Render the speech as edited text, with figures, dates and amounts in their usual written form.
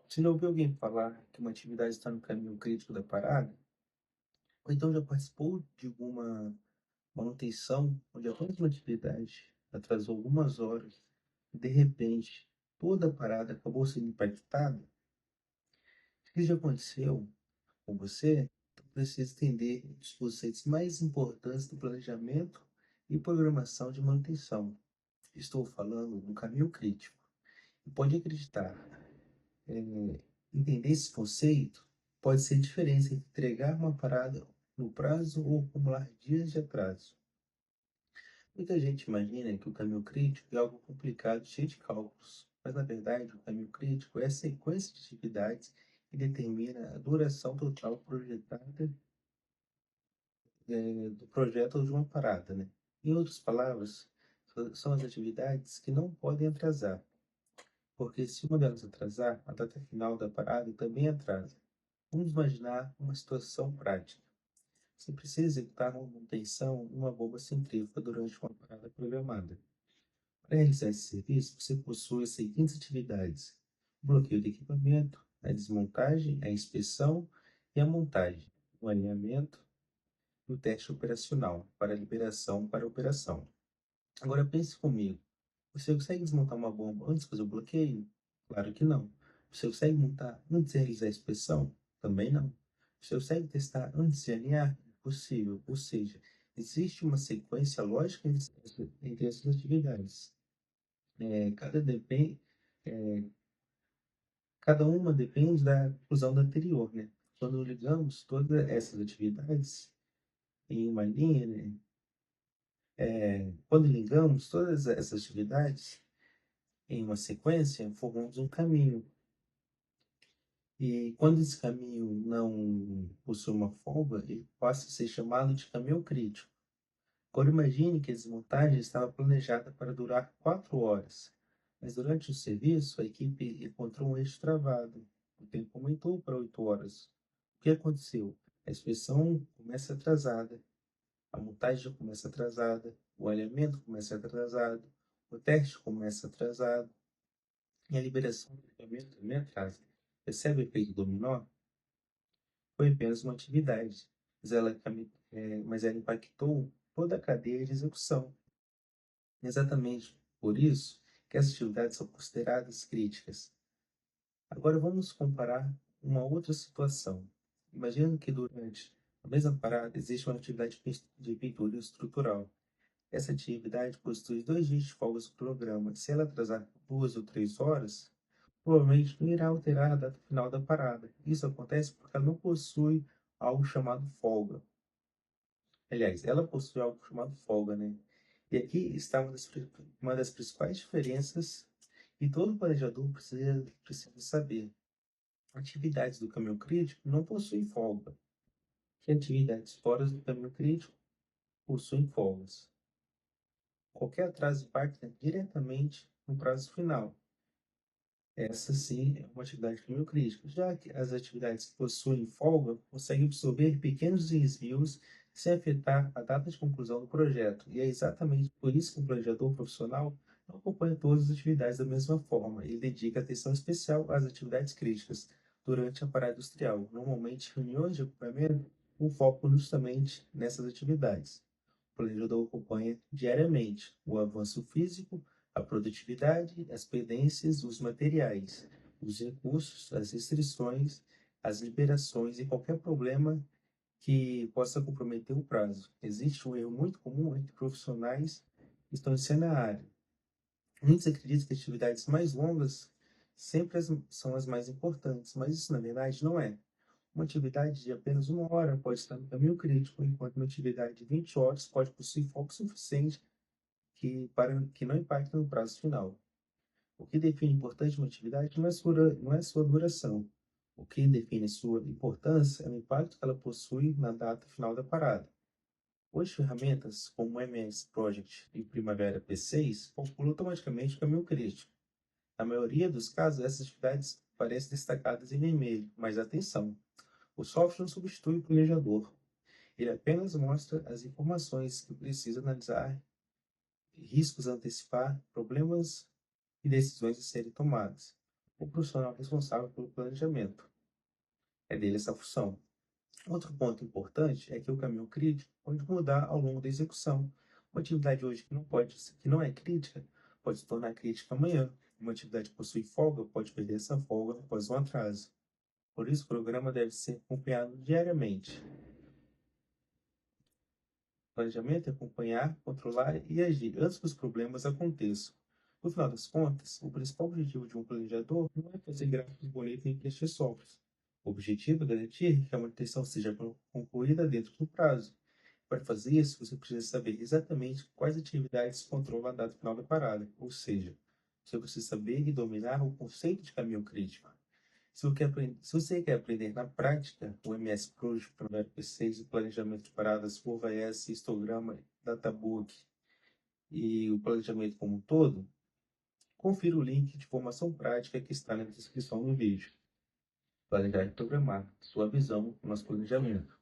Você já ouviu alguém falar que uma atividade está no caminho crítico da parada? Ou então já participou de alguma manutenção onde apenas uma atividade atrasou algumas horas e de repente toda a parada acabou sendo impactada? Se isso já aconteceu com você, então precisa entender os conceitos mais importantes do planejamento e programação de manutenção. Estou falando do caminho crítico. E pode acreditar, entender esse conceito pode ser a diferença entre entregar uma parada no prazo ou acumular dias de atraso. Muita gente imagina que o caminho crítico é algo complicado, cheio de cálculos, mas na verdade o caminho crítico é a sequência de atividades que determina a duração total projetada do projeto ou de uma parada, né? Em outras palavras, são as atividades que não podem atrasar, porque se uma delas atrasar, a data final da parada também atrasa. Vamos imaginar uma situação prática. Você precisa executar uma manutenção em uma bomba centrífuga durante uma parada programada. Para realizar esse serviço, você possui as seguintes atividades: o bloqueio do equipamento, a desmontagem, a inspeção e a montagem, o alinhamento e o teste operacional para a liberação para a operação. Agora pense comigo. Você consegue desmontar uma bomba antes de fazer o bloqueio? Claro que não. Você consegue montar antes de realizar a inspeção? Também não. Você consegue testar antes de alinhar? Impossível. Ou seja, existe uma sequência lógica entre essas atividades. É, cada, depen- é, cada uma depende da conclusão da anterior, né? Quando ligamos todas essas atividades em uma linha, né? Quando ligamos todas essas atividades em uma sequência, formamos um caminho. E quando esse caminho não possui uma folga, ele passa a ser chamado de caminho crítico. Agora imagine que a desmontagem estava planejada para durar 4 horas, mas durante o serviço a equipe encontrou um eixo travado. O tempo aumentou para 8 horas. O que aconteceu? A inspeção começa atrasada, a montagem começa atrasada, o alinhamento começa atrasado, o teste começa atrasado e a liberação do equipamento também atrasa. Percebe o efeito dominó? Foi apenas uma atividade, mas ela impactou toda a cadeia de execução. Exatamente por isso que as atividades são consideradas críticas. Agora vamos comparar uma outra situação. Imagina que durante a mesma parada existe uma atividade de pintura estrutural. Essa atividade possui 2 dias de folga no programa. Se ela atrasar 2 ou 3 horas, provavelmente não irá alterar a data final da parada. Isso acontece porque ela não possui algo chamado folga. Aliás, ela possui algo chamado folga, né? E aqui está uma das principais diferenças que todo planejador precisa saber. Atividades do caminho crítico não possuem folga, e atividades fora do caminho crítico possuem folgas. Qualquer atraso impacta diretamente no prazo final. Essa sim é uma atividade caminho crítico, já que as atividades que possuem folga conseguem absorver pequenos desvios sem afetar a data de conclusão do projeto. E é exatamente por isso que um planejador profissional não acompanha todas as atividades da mesma forma. Ele dedica atenção especial às atividades críticas durante a parada industrial, normalmente reuniões de acompanhamento com foco justamente nessas atividades. O planejador acompanha diariamente o avanço físico, a produtividade, as pendências, os materiais, os recursos, as restrições, as liberações e qualquer problema que possa comprometer o prazo. Existe um erro muito comum entre profissionais que estão iniciando a área. Muitos acreditam que atividades mais longas sempre são as mais importantes, mas isso na verdade não é. Uma atividade de apenas 1 hora pode estar no caminho crítico, enquanto uma atividade de 20 horas pode possuir foco suficiente para que não impacte no prazo final. O que define importante uma atividade não é sua duração. O que define sua importância é o impacto que ela possui na data final da parada. Hoje, ferramentas como o MS Project e Primavera P6 calculam automaticamente o caminho crítico. Na maioria dos casos, essas atividades parecem destacadas em vermelho, mas atenção! O software não substitui o planejador. Ele apenas mostra as informações que precisa analisar, riscos a antecipar, problemas e decisões a serem tomadas. o profissional responsável pelo planejamento. É dele essa função. Outro ponto importante é que o caminho crítico pode mudar ao longo da execução. Uma atividade hoje que não é crítica pode se tornar crítica amanhã. Uma atividade que possui folga pode perder essa folga após um atraso. Por isso, o programa deve ser acompanhado diariamente. Planejamento é acompanhar, controlar e agir antes que os problemas aconteçam. No final das contas, o principal objetivo de um planejador não é fazer gráficos bonitos nem preencher softwares. O objetivo é garantir que a manutenção seja concluída dentro do prazo. Para fazer isso, você precisa saber exatamente quais atividades controlam a data final da parada, ou seja, você precisa saber e dominar o conceito de caminho crítico. Se você quer aprender na prática o MS Project, Primavera P6, o planejamento de paradas, Curva S, histograma, databook e o planejamento como um todo, confira o link de formação prática que está na descrição do vídeo. Planejar e programar, sua visão no nosso planejamento.